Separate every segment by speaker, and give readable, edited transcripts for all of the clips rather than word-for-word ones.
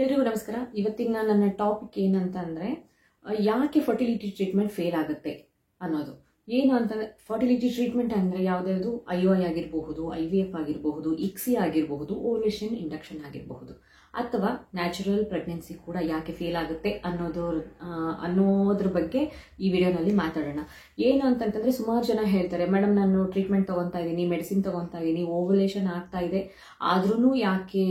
Speaker 1: ಎಲ್ರಿಗೂ ನಮಸ್ಕಾರ. ಇವತ್ತಿನ ನನ್ನ ಟಾಪಿಕ್ ಏನಂತ ಅಂದರೆ ಯಾಕೆ ಫರ್ಟಿಲಿಟಿ ಟ್ರೀಟ್ಮೆಂಟ್ ಫೇಲ್ ಆಗುತ್ತೆ ಅನ್ನೋದು. ಏನು ಅಂತಂದರೆ ಫರ್ಟಿಲಿಟಿ ಟ್ರೀಟ್ಮೆಂಟ್ ಅಂದರೆ ಯಾವುದಾದ್ರು IUI ಆಗಿರಬಹುದು, IVF ಆಗಿರಬಹುದು, ICSI ಆಗಿರಬಹುದು, ಓವ್ಯುಲೇಷನ್ ಇಂಡಕ್ಷನ್ ಆಗಿರಬಹುದು, ಅಥವಾ ನ್ಯಾಚುರಲ್ ಪ್ರೆಗ್ನೆನ್ಸಿ ಕೂಡ ಯಾಕೆ ಫೇಲ್ ಆಗುತ್ತೆ ಅನ್ನೋದ್ರ ಬಗ್ಗೆ ಈ ವಿಡಿಯೋನಲ್ಲಿ ಮಾತಾಡೋಣ. ಏನು ಅಂತಂತಂದರೆ ಸುಮಾರು ಜನ ಹೇಳ್ತಾರೆ, ಮೇಡಮ್ ನಾನು ಟ್ರೀಟ್ಮೆಂಟ್ ತೊಗೊತಾ ಇದ್ದೀನಿ, ಮೆಡಿಸಿನ್ ತೊಗೊತಾ ಇದ್ದೀನಿ, ಓವ್ಯುಲೇಷನ್ ಆಗ್ತಾ ಇದೆ, ಆದ್ರೂ ಯಾಕೆ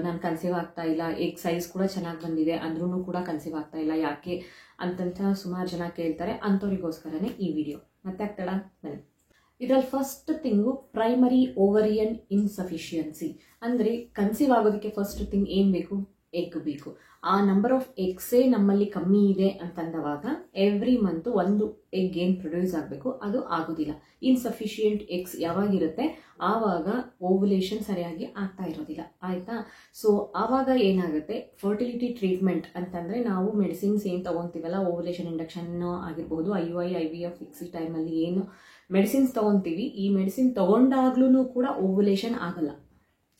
Speaker 1: ನಾನು ಕನ್ಸೀವ್ ಆಗ್ತಾ ಇಲ್ಲ, ಎಗ್ ಸೈಜ್ ಕೂಡ ಚೆನ್ನಾಗಿ ಬಂದಿದೆ ಅಂದ್ರೂ ಕೂಡ ಕನ್ಸೀವ್ ಆಗ್ತಾ ಇಲ್ಲ ಯಾಕೆ ಅಂತಂತ ಸುಮಾರು ಜನ ಕೇಳ್ತಾರೆ. ಅಂಥವ್ರಿಗೋಸ್ಕರನೇ ಈ ವಿಡಿಯೋ. ಮತ್ತೆ ಆಗ್ತಾಳ ಬನ್ನಿ. ಇದರಲ್ಲಿ first thing primary ovarian insufficiency. ಅಂದರೆ ಕನ್ಸೀವ್ ಆಗೋದಕ್ಕೆ ಫಸ್ಟ್ ಥಿಂಗ್ ಏನು ಬೇಕು? ಎಗ್ ಬೇಕು. ಆ ನಂಬರ್ ಆಫ್ ಎಗ್ಸೇ ನಮ್ಮಲ್ಲಿ ಕಮ್ಮಿ ಇದೆ ಅಂತಂದವಾಗ ಎವ್ರಿ ಮಂತ್ ಒಂದು ಎಗ್ ಏನು ಪ್ರೊಡ್ಯೂಸ್ ಆಗಬೇಕು ಅದು ಆಗೋದಿಲ್ಲ. ಇನ್ಸಫಿಷಿಯೆಂಟ್ ಎಗ್ಸ್ ಯಾವಾಗಿರುತ್ತೆ ಆವಾಗ ಓವ್ಯುಲೇಷನ್ ಸರಿಯಾಗಿ ಆಗ್ತಾ ಇರೋದಿಲ್ಲ, ಆಯಿತಾ? ಸೊ ಆವಾಗ ಏನಾಗುತ್ತೆ, ಫರ್ಟಿಲಿಟಿ ಟ್ರೀಟ್ಮೆಂಟ್ ಅಂತಂದರೆ ನಾವು ಮೆಡಿಸಿನ್ಸ್ ಏನು ತೊಗೊತೀವಲ್ಲ, ಓವ್ಯುಲೇಷನ್ ಇಂಡಕ್ಷನ್ ಆಗಿರ್ಬೋದು, IUI IVF ICSI ಟೈಮಲ್ಲಿ ಏನು ಮೆಡಿಸಿನ್ಸ್ ತೊಗೊತೀವಿ, ಈ ಮೆಡಿಸಿನ್ ತೊಗೊಂಡಾಗ್ಲೂ ಕೂಡ ಓವ್ಯುಲೇಷನ್ ಆಗಲ್ಲ,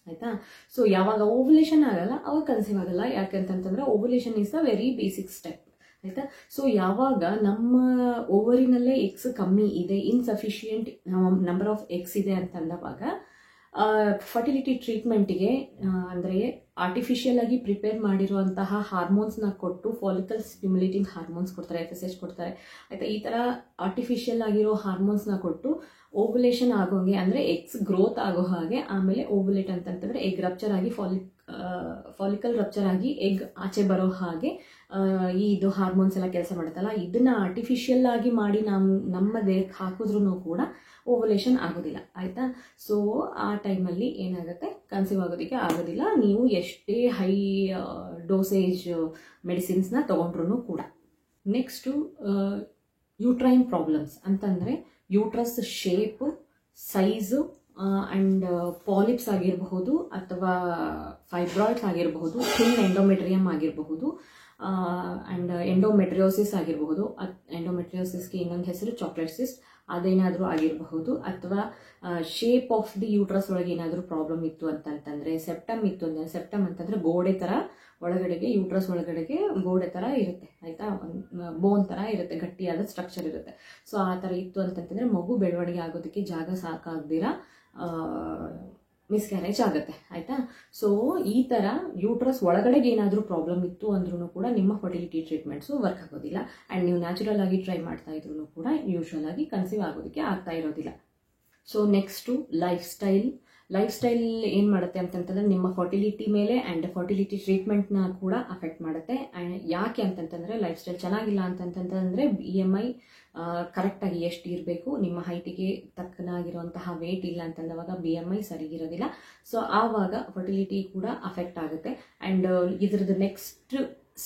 Speaker 1: ಆಯಿತಾ? ಸೊ ಯಾವಾಗ ಓವ್ಯುಲೇಷನ್ ಆಗಲ್ಲ ಅವಾಗ ಕನ್ಸೀವ್ ಆಗಲ್ಲ. ಯಾಕೆಂತಂತಂದರೆ ovulation is the very basic step, ಆಯಿತಾ? ಸೊ ಯಾವಾಗ ನಮ್ಮ ಓವರಿನಲ್ಲೇ ಎಗ್ಸ್ ಕಮ್ಮಿ ಇದೆ, ಇನ್ಸಫಿಷಿಯೆಂಟ್ ನಂಬರ್ ಆಫ್ ಎಗ್ಸ್ ಇದೆ ಅಂತಂದವಾಗ ಫರ್ಟಿಲಿಟಿ ಟ್ರೀಟ್ಮೆಂಟಿಗೆ ಅಂದರೆ ಆರ್ಟಿಫಿಷಿಯಲ್ ಆಗಿ ಪ್ರಿಪೇರ್ ಮಾಡಿರುವಂತಹ ಹಾರ್ಮೋನ್ಸ್ನ ಕೊಟ್ಟು, ಫಾಲಿಕಲ್ ಸ್ಟಿಮ್ಯುಲೇಟಿಂಗ್ ಹಾರ್ಮೋನ್ಸ್ ಕೊಡ್ತಾರೆ, FSH ಕೊಡ್ತಾರೆ, ಆಯಿತಾ? ಈ ಥರ ಆರ್ಟಿಫಿಷಿಯಲ್ ಆಗಿರೋ ಹಾರ್ಮೋನ್ಸ್ನ ಕೊಟ್ಟು ಓವ್ಯುಲೇಷನ್ ಆಗೋಂಗೆ, ಅಂದರೆ ಎಗ್ಸ್ ಗ್ರೋತ್ ಆಗೋ ಹಾಗೆ, ಆಮೇಲೆ ಓವ್ಯುಲೇಟ್ ಅಂತಂತಂದರೆ ಎಗ್ ರಪ್ಚರ್ ಆಗಿ ಫಾಲಿಕಲ್ ರಪ್ಚರ್ ಆಗಿ ಎಗ್ ಆಚೆ ಬರೋ ಹಾಗೆ ಇದು ಹಾರ್ಮೋನ್ಸ್ ಎಲ್ಲ ಕೆಲಸ ಮಾಡುತ್ತಲ್ಲ, ಇದನ್ನ ಆರ್ಟಿಫಿಷಿಯಲ್ ಆಗಿ ಮಾಡಿ ನಮ್ಮ ದೇಹಕ್ಕೆ ಹಾಕಿದ್ರೂ ಕೂಡ ಓವ್ಯುಲೇಷನ್ ಆಗೋದಿಲ್ಲ, ಆಯಿತಾ? ಸೊ ಆ ಟೈಮಲ್ಲಿ ಏನಾಗುತ್ತೆ, ಕನ್ಸೀವ್ ಆಗೋದಕ್ಕೆ ಆಗೋದಿಲ್ಲ, ನೀವು ಎಷ್ಟೇ ಹೈ ಡೋಸೇಜ್ ಮೆಡಿಸಿನ್ಸ್ನ ತೊಗೊಂಡ್ರೂ ಕೂಡ. ನೆಕ್ಸ್ಟು ಯೂಟ್ರೈನ್ ಪ್ರಾಬ್ಲಮ್ಸ್ ಅಂತಂದರೆ uterus shape, size and polyps ಆಗಿರಬಹುದು, ಅಥವಾ ಫೈಬ್ರಾಯ್ಡ್ಸ್ ಆಗಿರಬಹುದು, ಥಿನ್ ಎಂಡೋಮೆಟ್ರಿಯಮ್ ಆಗಿರಬಹುದು, ಆ್ಯಂಡ್ ಎಂಡೋಮೆಟ್ರಿಯೋಸಿಸ್ ಆಗಿರಬಹುದು. ಎಂಡೋಮೆಟ್ರಿಯೋಸಿಸ್ಗೆ ಇನ್ನೊಂದು ಹೆಸರು ಚಾಕ್ಲೇಟ್ ಸಿಸ್ಟ್, ಅದೇನಾದರೂ ಆಗಿರಬಹುದು. ಅಥವಾ ಶೇಪ್ ಆಫ್ ದಿ ಯೂಟ್ರಸ್ ಒಳಗೆ ಏನಾದರೂ ಪ್ರಾಬ್ಲಮ್ ಇತ್ತು ಅಂತಂತಂದರೆ, ಸೆಪ್ಟಮ್ ಇತ್ತು ಅಂದರೆ, ಸೆಪ್ಟಮ್ ಅಂತಂದರೆ ಗೋಡೆ ಥರ ಒಳಗಡೆಗೆ, ಯೂಟ್ರಸ್ ಒಳಗಡೆಗೆ ಗೋಡೆ ಥರ ಇರುತ್ತೆ, ಆಯಿತಾ? ಬೋನ್ ಥರ ಇರುತ್ತೆ, ಗಟ್ಟಿಯಾದ ಸ್ಟ್ರಕ್ಚರ್ ಇರುತ್ತೆ. ಸೊ ಆ ಥರ ಇತ್ತು ಅಂತಂತಂದರೆ ಮಗು ಬೆಳವಣಿಗೆ ಆಗೋದಕ್ಕೆ ಜಾಗ ಸಾಕಾಗ್ದಿರ ಮಿಸ್ಕ್ಯಾರೇಜ್ ಆಗುತ್ತೆ, ಆಯಿತಾ? ಸೊ ಈ ಥರ ಯೂಟ್ರಸ್ ಒಳಗಡೆಗೆ ಏನಾದರೂ ಪ್ರಾಬ್ಲಮ್ ಇತ್ತು ಅಂದ್ರೂ ಕೂಡ ನಿಮ್ಮ ಫರ್ಟಿಲಿಟಿ ಟ್ರೀಟ್ಮೆಂಟ್ಸು ವರ್ಕ್ ಆಗೋದಿಲ್ಲ. ಆ್ಯಂಡ್ ನೀವು ನ್ಯಾಚುರಲ್ ಆಗಿ ಟ್ರೈ ಮಾಡ್ತಾ ಇದ್ರೂ ಕೂಡ ಯೂಶ್ವಲ್ ಆಗಿ ಕನ್ಸೀವ್ ಆಗೋದಕ್ಕೆ ಆಗ್ತಾ ಇರೋದಿಲ್ಲ. ಸೊ ನೆಕ್ಸ್ಟು ಲೈಫ್ ಸ್ಟೈಲ್ ಏನು ಮಾಡುತ್ತೆ ಅಂತಂತಂದರೆ ನಿಮ್ಮ ಫರ್ಟಿಲಿಟಿ ಮೇಲೆ ಆ್ಯಂಡ್ ಫರ್ಟಿಲಿಟಿ ಟ್ರೀಟ್ಮೆಂಟ್ನ ಕೂಡ ಅಫೆಕ್ಟ್ ಮಾಡುತ್ತೆ. ಆ್ಯಂಡ್ ಯಾಕೆ ಅಂತಂತಂದರೆ ಲೈಫ್ ಸ್ಟೈಲ್ ಚೆನ್ನಾಗಿಲ್ಲ ಅಂತಂತಂದರೆ BMI ಕರೆಕ್ಟಾಗಿ ಎಷ್ಟು ಇರಬೇಕು, ನಿಮ್ಮ ಹೈಟಿಗೆ ತಕ್ಕನಾಗಿರುವಂತಹ ವೇಟ್ ಇಲ್ಲ ಅಂತಂದವಾಗ BMI ಸರಿಗಿರೋದಿಲ್ಲ. ಸೊ ಆವಾಗ ಫರ್ಟಿಲಿಟಿ ಕೂಡ ಅಫೆಕ್ಟ್ ಆಗುತ್ತೆ. ಆ್ಯಂಡ್ ಇದ್ರದ್ದು ನೆಕ್ಸ್ಟ್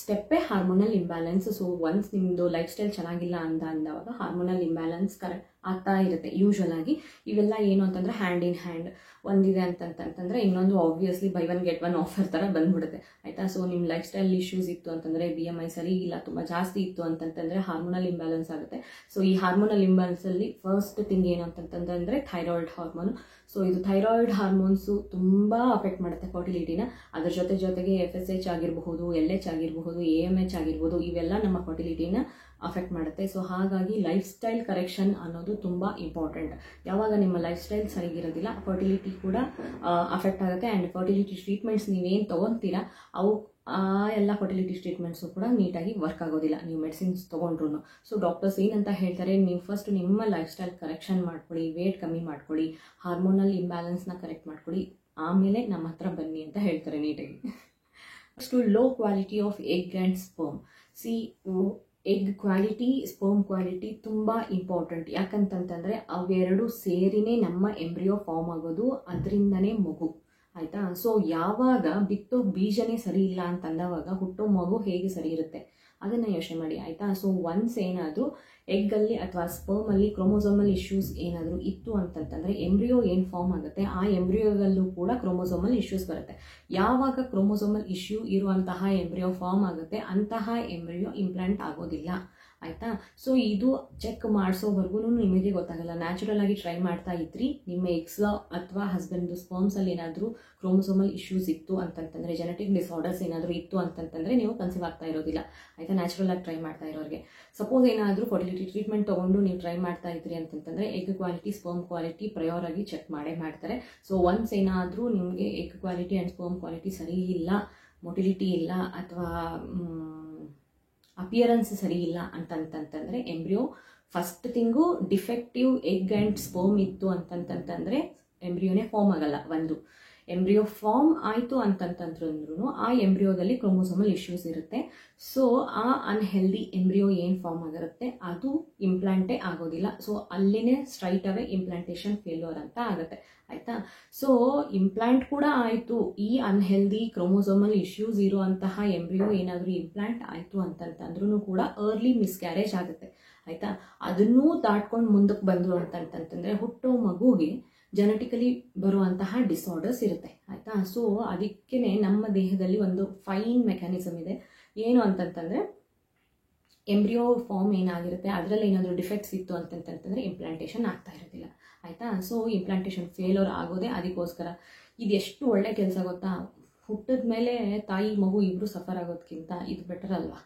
Speaker 1: ಸ್ಟೆಪ್ಪೇ ಹಾರ್ಮೋನಲ್ ಇಂಬ್ಯಾಲೆನ್ಸ್. ಸೊ ಒನ್ಸ್ ನಿಮ್ಮದು ಲೈಫ್ ಸ್ಟೈಲ್ ಚೆನ್ನಾಗಿಲ್ಲ ಅಂದವಾಗ ಹಾರ್ಮೋನಲ್ ಇಂಬ್ಯಾಲೆನ್ಸ್ ಕರೆಕ್ಟ್ ಆಗ್ತಾ ಇರುತ್ತೆ ಯೂಶ್ವಲ್ ಆಗಿ. ಇವೆಲ್ಲ ಏನು ಅಂತಂದರೆ ಹ್ಯಾಂಡ್ ಇನ್ ಹ್ಯಾಂಡ್, ಒಂದಿದೆ ಅಂತಂತಂದರೆ ಇನ್ನೊಂದು obviously by one get one offer ಥರ ಬಂದ್ಬಿಡುತ್ತೆ, ಆಯಿತಾ? ಸೊ ನಿಮ್ಮ ಲೈಫ್ ಸ್ಟೈಲ್ ಇಶ್ಯೂಸ್ ಇತ್ತು ಅಂತಂದರೆ, BMI ಸರಿ ಇಲ್ಲ, ತುಂಬ ಜಾಸ್ತಿ ಇತ್ತು ಅಂತಂತಂದರೆ ಹಾರ್ಮೋನಲ್ ಇಂಬ್ಯಾಲೆನ್ಸ್ ಆಗುತ್ತೆ. ಸೊ ಈ ಹಾರ್ಮೋನಲ್ ಇಂಬ್ಯಾಲೆನ್ಸಲ್ಲಿ ಫಸ್ಟ್ ಥಿಂಗ್ ಏನು ಅಂತಂತಂದರೆ ಥೈರಾಯ್ಡ್ ಹಾರ್ಮೋನು. ಸೊ ಇದು ಥೈರಾಯ್ಡ್ ಹಾರ್ಮೋನ್ಸು ತುಂಬ ಅಫೆಕ್ಟ್ ಮಾಡುತ್ತೆ ಫರ್ಟಿಲಿಟಿನ. ಅದ್ರ ಜೊತೆಗೆ FSH ಆಗಿರಬಹುದು, LH ಆಗಿರಬಹುದು, AMH ಆಗಿರ್ಬೋದು, ಇವೆಲ್ಲ ನಮ್ಮ ಫರ್ಟಿಲಿಟಿನ ಅಫೆಕ್ಟ್ ಮಾಡುತ್ತೆ. ಸೊ ಹಾಗಾಗಿ ಲೈಫ್ ಸ್ಟೈಲ್ ಕರೆಕ್ಷನ್ ಅನ್ನೋದು ತುಂಬ ಇಂಪಾರ್ಟೆಂಟ್. ಯಾವಾಗ ನಿಮ್ಮ ಲೈಫ್ ಸ್ಟೈಲ್ ಸರಿಗಿರೋದಿಲ್ಲ ಫರ್ಟಿಲಿಟಿ ಕೂಡ ಅಫೆಕ್ಟ್ ಆಗುತ್ತೆ. ಆ್ಯಂಡ್ ಫರ್ಟಿಲಿಟಿ ಟ್ರೀಟ್ಮೆಂಟ್ಸ್ ನೀವೇನು ತೊಗೊತೀರಾ ಅವು ಎಲ್ಲ ಫರ್ಟಿಲಿಟಿ ಟ್ರೀಟ್ಮೆಂಟ್ಸು ಕೂಡ ನೀಟಾಗಿ ವರ್ಕ್ ಆಗೋದಿಲ್ಲ ನೀವು ಮೆಡಿಸಿನ್ಸ್ ತೊಗೊಂಡ್ರು. ಸೊ ಡಾಕ್ಟರ್ಸ್ ಏನಂತ ಹೇಳ್ತಾರೆ, ನೀವು ಫಸ್ಟ್ ನಿಮ್ಮ ಲೈಫ್ ಸ್ಟೈಲ್ ಕರೆಕ್ಷನ್ ಮಾಡ್ಕೊಳ್ಳಿ, ವೇಟ್ ಕಮ್ಮಿ ಮಾಡ್ಕೊಳ್ಳಿ, ಹಾರ್ಮೋನಲ್ ಇಂಬ್ಯಾಲೆನ್ಸ್ನ ಕರೆಕ್ಟ್ ಮಾಡ್ಕೊಳ್ಳಿ, ಆಮೇಲೆ ನಮ್ಮ ಹತ್ರ ಬನ್ನಿ ಅಂತ ಹೇಳ್ತಾರೆ ನೀಟಾಗಿ. Next low quality of egg and sperm. Egg quality, sperm quality ತುಂಬ ಇಂಪಾರ್ಟೆಂಟ್. ಯಾಕಂತಂತಂದರೆ ಅವೆರಡು ಸೇರಿನೇ ನಮ್ಮ ಎಂಬ್ರಿಯೋ ಫಾರ್ಮ್ ಆಗೋದು, ಅದರಿಂದನೇ ಮಗು, ಆಯಿತಾ? ಸೊ ಯಾವಾಗ ಬಿತ್ತೋ ಬೀಜನೇ ಸರಿ ಇಲ್ಲ ಅಂತಂದವಾಗ ಹುಟ್ಟೋ ಮಗು ಹೇಗೆ ಸರಿ ಇರುತ್ತೆ ಅದನ್ನು ಯೋಚನೆ ಮಾಡಿ, ಆಯಿತಾ? ಸೊ ಒನ್ಸ್ ಏನಾದರೂ ಎಗ್ಗಲ್ಲಿ ಅಥವಾ ಸ್ಪರ್ಮಲ್ಲಿ ಕ್ರೋಮೋಸೋಮಲ್ ಇಶ್ಯೂಸ್ ಏನಾದರೂ ಇತ್ತು ಅಂತಂತಂದರೆ ಎಂಬ್ರಿಯೋ ಏನು ಫಾರ್ಮ್ ಆಗುತ್ತೆ ಆ ಎಂಬ್ರಿಯೋದಲ್ಲೂ ಕೂಡ ಕ್ರೋಮೋಸೋಮಲ್ ಇಶ್ಯೂಸ್ ಬರುತ್ತೆ. ಯಾವಾಗ ಕ್ರೋಮೋಸೋಮಲ್ ಇಶ್ಯೂ ಇರುವಂತಹ ಎಂಬ್ರಿಯೋ ಫಾರ್ಮ್ ಆಗುತ್ತೆ ಅಂತಹ ಎಂಬ್ರಿಯೋ ಇಂಪ್ಲಾಂಟ್ ಆಗೋದಿಲ್ಲ, ಆಯಿತಾ. ಸೊ ಇದು ಚೆಕ್ ಮಾಡಿಸೋವರೆಗೂ ನಿಮಗೆ ಗೊತ್ತಾಗಲ್ಲ. ನ್ಯಾಚುರಲ್ ಆಗಿ ಟ್ರೈ ಮಾಡ್ತಾ ಇದ್ರಿ, ನಿಮ್ಮ ಎಕ್ಸ್ ಅಥವಾ ಹಸ್ಬೆಂಡ್ದು ಸ್ಪರ್ಮ್ಸಲ್ಲಿ ಏನಾದರೂ ಕ್ರೋಮೋಸೋಮಲ್ ಇಶ್ಯೂಸ್ ಇತ್ತು ಅಂತಂತಂದರೆ, ಜೆನೆಟಿಕ್ ಡಿಸಾರ್ಡರ್ಸ್ ಏನಾದರೂ ಇತ್ತು ಅಂತಂತಂದರೆ ನೀವು ಕನ್ಸೀವ್ ಆಗ್ತಾ ಇರೋದಿಲ್ಲ, ಆಯಿತಾ. ನ್ಯಾಚುರಲ್ ಆಗಿ ಟ್ರೈ ಮಾಡ್ತಾ ಇರೋರಿಗೆ ಸಪೋಸ್ ಏನಾದರೂ ಫರ್ಟಿಲಿಟಿ ಟ್ರೀಟ್ಮೆಂಟ್ ತೊಗೊಂಡು ನೀವು ಟ್ರೈ ಮಾಡ್ತಾ ಇದ್ರಿ ಅಂತಂತಂದರೆ ಎಗ್ ಕ್ವಾಲಿಟಿ ಸ್ಪರ್ಮ್ ಕ್ವಾಲಿಟಿ ಪ್ರಯೋರ್ ಆಗಿ ಚೆಕ್ ಮಾಡೇ ಮಾಡ್ತಾರೆ. ಸೊ ಒನ್ಸ್ ಏನಾದರೂ ನಿಮಗೆ egg quality and sperm quality ಸರಿ ಇಲ್ಲ, ಮೊಟಿಲಿಟಿ ಇಲ್ಲ ಅಥವಾ ಅಪಿಯರೆನ್ಸ್ ಸರಿ ಇಲ್ಲ ಅಂತಂತಂದರೆ embryo first thing defective egg and sperm ಇತ್ತು ಅಂತಂತಂದರೆ ಎಂಬ್ರಿಯೋನೇ ಫಾರ್ಮ್ ಆಗಲ್ಲ. ಒಂದು ಎಂಬ್ರಿಯೋ ಫಾರ್ಮ್ ಆಯಿತು ಅಂತಂತಂದ್ರೂ ಆ ಎಂಬ್ರಿಯೋದಲ್ಲಿ ಕ್ರೋಮೋಸೋಮಲ್ ಇಶ್ಯೂಸ್ ಇರುತ್ತೆ. ಸೊ ಆ ಅನ್ಹೆಲ್ದಿ ಎಂಬ್ರಿಯೋ ಏನು ಫಾರ್ಮ್ ಆಗಿರುತ್ತೆ ಅದು ಇಂಪ್ಲಾಂಟೇ ಆಗೋದಿಲ್ಲ. ಸೊ ಅಲ್ಲಿನೇ ಸ್ಟ್ರೈಟ್ ಅವೇ ಇಂಪ್ಲಾಂಟೇಷನ್ ಫೇಲ್ಯೂರ್ ಅಂತ ಆಗುತ್ತೆ, ಆಯಿತಾ. ಸೊ ಇಂಪ್ಲಾಂಟ್ ಕೂಡ ಆಯಿತು, ಈ ಅನ್ಹೆಲ್ದಿ ಕ್ರೋಮೋಸೋಮಲ್ ಇಶ್ಯೂಸ್ ಇರುವಂತಹ ಎಂಬ್ರಿಯೋ ಏನಾದರೂ ಇಂಪ್ಲಾಂಟ್ ಆಯಿತು ಅಂತಂತಂದ್ರೂ ಕೂಡ ಅರ್ಲಿ ಮಿಸ್ಕ್ಯಾರೇಜ್ ಆಗುತ್ತೆ, ಆಯಿತಾ. ಅದನ್ನೂ ದಾಟ್ಕೊಂಡು ಮುಂದಕ್ಕೆ ಬಂದರು ಅಂತಂತಂದರೆ ಹುಟ್ಟೋ ಮಗುಗೆ ಜೆನೆಟಿಕಲಿ ಬರುವಂತಹ ಡಿಸಾರ್ಡರ್ಸ್ ಇರುತ್ತೆ, ಆಯಿತಾ. ಸೊ ಅದಕ್ಕೇ ನಮ್ಮ ದೇಹದಲ್ಲಿ ಒಂದು ಫೈನ್ ಮೆಕ್ಯಾನಿಸಮ್ ಇದೆ. ಏನು ಅಂತಂತಂದರೆ ಎಂಬ್ರಿಯೋ ಫಾರ್ಮ್ ಏನಾಗಿರುತ್ತೆ ಅದರಲ್ಲಿ ಏನಾದರೂ ಡಿಫೆಕ್ಟ್ಸ್ ಇತ್ತು ಅಂತಂತಂದರೆ ಇಂಪ್ಲಾಂಟೇಷನ್ ಆಗ್ತಾ ಇರೋದಿಲ್ಲ, ಆಯಿತಾ. ಸೊ ಇಂಪ್ಲಾಂಟೇಷನ್ ಫೇಲ್ಯೂರ್ ಆಗೋದೇ ಅದಕ್ಕೋಸ್ಕರ. ಇದು ಎಷ್ಟು ಒಳ್ಳೆ ಕೆಲಸ ಗೊತ್ತಾ, ಹುಟ್ಟಿದ ಮೇಲೆ ತಾಯಿ ಮಗು ಇಬ್ಬರು ಸಫರ್ ಆಗೋದಕ್ಕಿಂತ ಇದು ಬೆಟರ್ ಅಲ್ವಾ,